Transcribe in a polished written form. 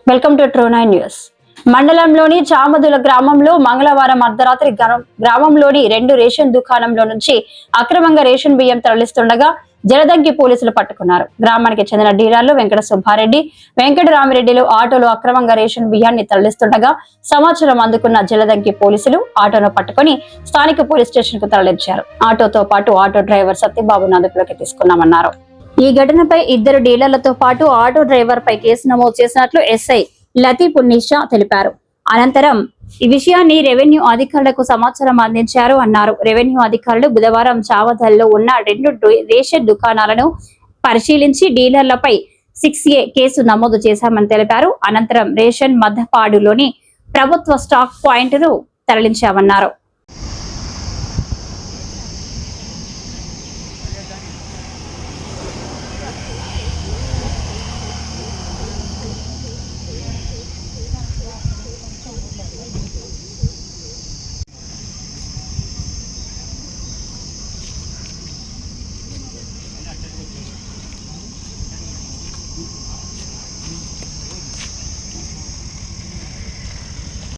Welcome to ట్రూ9 news. మండలంలోని చామదుల గ్రామంలో మంగళవారం అర్ధరాత్రి గ్రామంలోని 2 రేషన్ దుకాణంలో నుంచి అక్రమంగా రేషన్ బియ్యం తరలిస్తుండగా జలదంకి పోలీసులు పట్టుకున్నారు. గ్రామానికి చెందిన డీలర్లు వెంకట సుబ్బారెడ్డి, వెంకట రామిరెడ్డిలు ఆటోలో అక్రమంగా రేషన్ బియ్యాన్ని తరలిస్తుండగా సమాచారం అందుకున్న జలదంకి పోలీసులు ఆటోను పట్టుకుని స్థానిక పోలీస్ స్టేషన్ కు తరలించారు. ఆటోతో పాటు ఆటో డ్రైవర్ సత్యబాబును అదుపులోకి తీసుకున్నామన్నారు. ఈ ఘటనపై 2 డీలర్లతో పాటు ఆటో డ్రైవర్ పై కేసు నమోదు చేసినట్లు ఎస్ఐ లతీఫ్ ఉన్నీషా తెలిపారు. అనంతరం ఈ విషయాన్ని రెవెన్యూ అధికారులకు సమాచారం అందించారు అన్నారు. రెవెన్యూ అధికారులు బుధవారం చావదల్లో ఉన్న 2 రేషన్ దుకాణాలను పరిశీలించి డీలర్లపై 6A కేసు నమోదు చేశామని తెలిపారు. అనంతరం రేషన్ మద్దపాడులోని ప్రభుత్వ స్టాక్ పాయింట్ ను తరలించామన్నారు.